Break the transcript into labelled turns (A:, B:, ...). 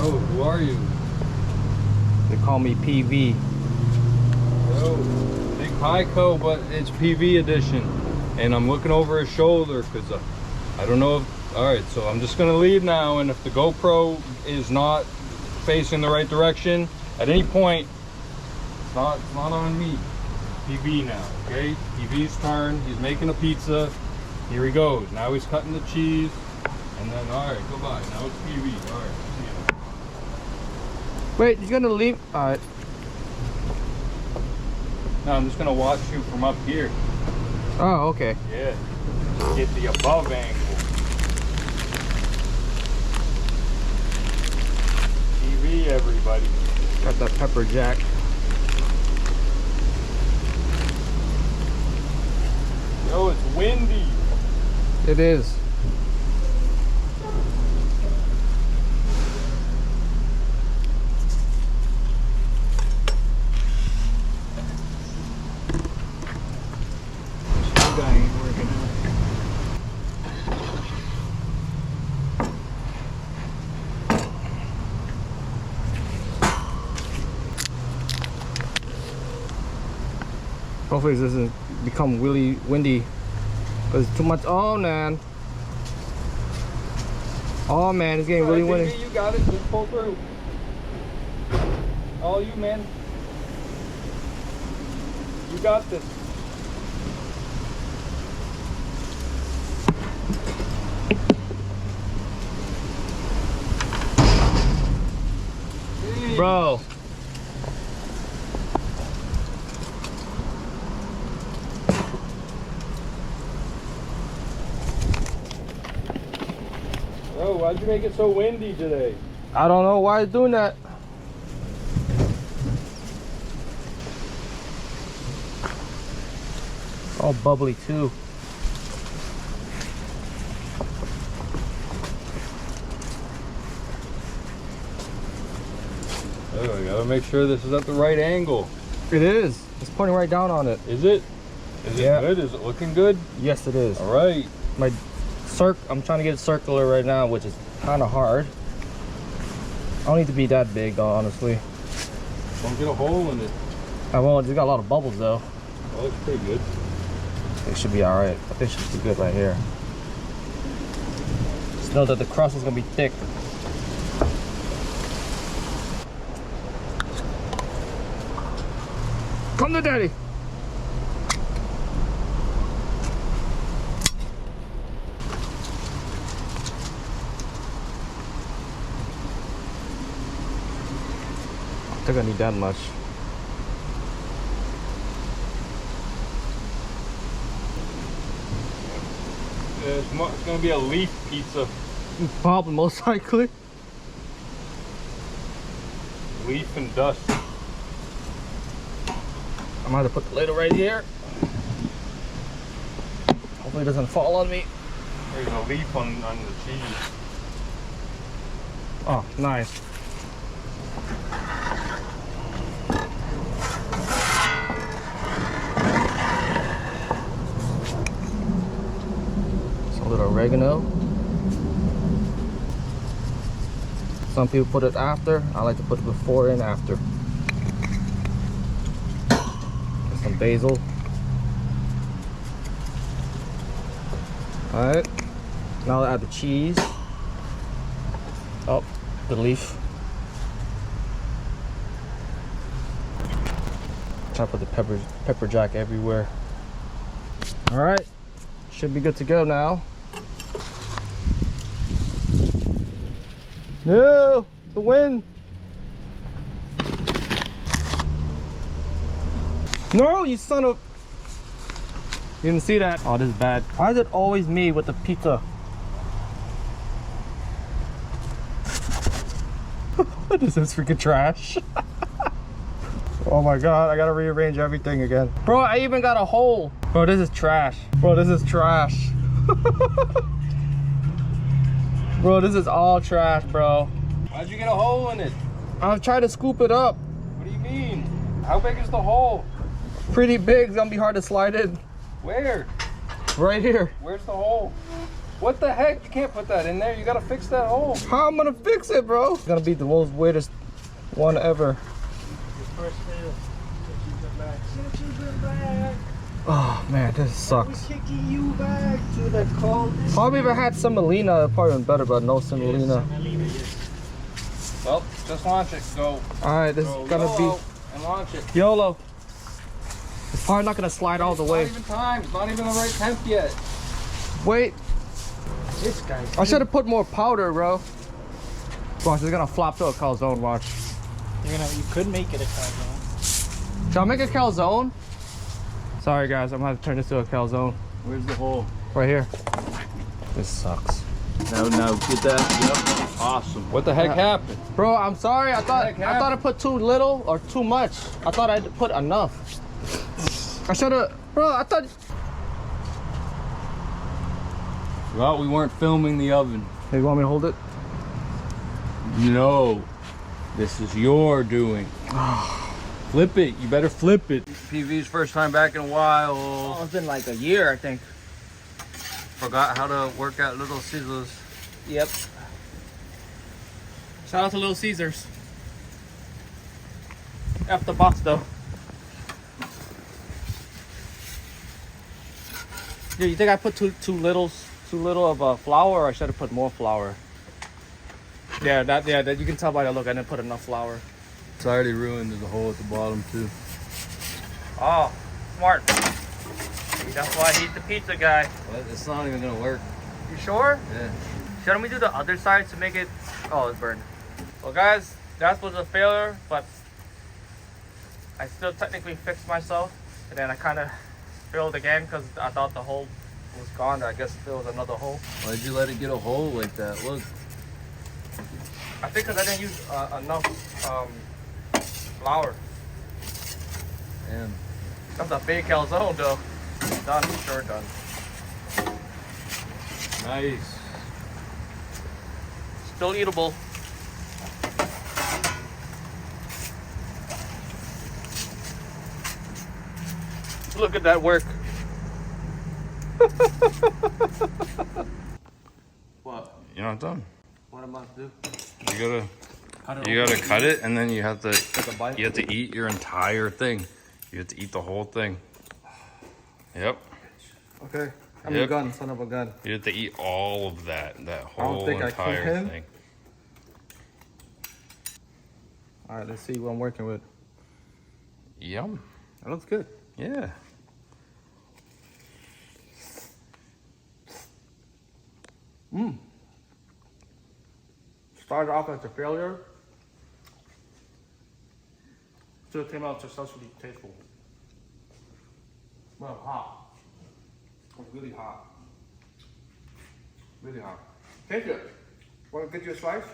A: Yo, who are you?
B: They call me PV.
A: Yo, Big Pico, but it's PV edition. And I'm looking over his shoulder because I don't know if... Alright, so I'm just going to leave now, and if the GoPro is not facing the right direction, at any point, it's not on me. PV now, okay? PV's turn. He's making a pizza. Here he goes. Now he's cutting the cheese. And then, alright, goodbye. Now it's PV. Alright, see ya.
B: Wait, he's gonna leave? Alright.
A: Now I'm just gonna watch you from up here.
B: Oh, okay.
A: Yeah. Get the above angle. TV, everybody.
B: Got that pepper jack.
A: Yo, it's windy.
B: It is. Hopefully this doesn't become really windy because it's too much. Oh man. Oh man, it's getting really windy.
A: You got it, just pull through. All you, man. You got this.
B: Bro.
A: Oh, why'd you make it so windy today?
B: I don't know why it's doing that. All bubbly too.
A: Oh, I gotta make sure this is at the right angle.
B: It is. It's pointing right down on it.
A: Is it? Is it good? Is it looking good?
B: Yes, it is.
A: All right.
B: I'm trying to get it circular right now, which is kind of hard. I don't need to be that big though, honestly.
A: Don't get a hole in it.
B: I won't. It's got a lot of bubbles though.
A: That looks pretty good.
B: It should be all right. I think it should be good right here. Just know that the crust is gonna be thick. Come to daddy. I think I need that much.
A: It's going to be a leaf pizza.
B: Probably, most likely.
A: Leaf and dust.
B: I'm going to put the lid right here. Hopefully it doesn't fall on me.
A: There's a leaf on the cheese.
B: Oh, nice. Some little oregano. Some people put it after. I like to put it before and after. Some basil. Alright. Now I'll add the cheese. Oh, the leaf. Try to put the pepper jack everywhere. Alright. Should be good to go now. No! The wind! No, you son of... You didn't see that? Oh, this is bad. Why is it always me with the pizza? This is freaking trash. Oh my god, I gotta rearrange everything again. Bro, I even got a hole. Bro, this is trash. Bro, this is trash. Bro, this is all trash, bro.
A: Why'd you get a hole in it?
B: I'm trying to scoop it up.
A: What do you mean? How big is the hole?
B: Pretty big, it's gonna be hard to slide in.
A: Where?
B: Right here.
A: Where's the hole? What the heck? You can't put that in there. You gotta fix that hole.
B: How I'm gonna fix it, bro? It's gonna be the most weirdest one ever. Oh man, this sucks.
C: Kicking you back to the cold.
B: Probably if I had some Semolina, it'd probably been better, but no Semolina.
A: Well, just launch it. Go.
B: Alright, this
A: Go
B: is gonna
A: YOLO
B: be
A: and launch it.
B: YOLO. It's probably not gonna slide all the way.
A: Not even time. It's not even the right temp yet.
B: Wait,
C: This guy.
B: I should have put more powder, bro. Watch, it's gonna flop to a calzone, watch.
C: You could make it a calzone.
B: Should I make a calzone? Sorry guys, I'm gonna have to turn this to a calzone.
A: Where's the hole?
B: Right here. This sucks.
A: No, get that. Yep. Awesome. What the heck happened?
B: Bro, I'm sorry. I thought
A: heck happened?
B: I put too little or too much. I thought I'd put enough. I should have, bro. I thought.
A: Well, we weren't filming the oven.
B: Hey, you want me to hold it?
A: No. This is your doing. Flip it. You better flip it. PV's first time back in a while.
B: Oh, it's been like a year, I think.
A: Forgot how to work at Little Seez.
B: Yep. Shout out to Lil Caesars. F the box though. Yeah, you think I put too little of flour, or I should have put more flour? Yeah, that you can tell by the look. I didn't put enough flour.
A: It's already ruined. There's a hole at the bottom too.
B: Oh, smart. That's why he's the pizza guy.
A: But it's not even gonna work.
B: You sure?
A: Yeah.
B: Shouldn't we do the other side to make it? Oh, it's burned. Well, guys, that was a failure, but I still technically fixed myself, and then I kind of failed again because I thought the hole was gone. I guess there was another hole.
A: Why'd you let it get a hole like that? Look.
B: I think because I didn't use enough flour.
A: Damn.
B: That's a big calzone, though. Done, sure done.
A: Nice.
B: Still eatable. Look at that work. What?
A: You're not done.
B: What am I to do?
A: You gotta cut it, and then you have to
B: Take a bite?
A: you have to eat your entire thing. You have to eat the whole thing. Yep.
B: Okay. I'm
A: Yep.
B: a gun, son of a gun.
A: You have to eat all of that whole
B: think I
A: entire
B: can.
A: thing.
B: All right, let's see what I'm working with.
A: Yum.
B: That looks good.
A: Yeah.
B: Started off as a failure. Still came out successfully tasteful. Well, hot. It's really hot. Really hot. Take it. Want to get you a slice?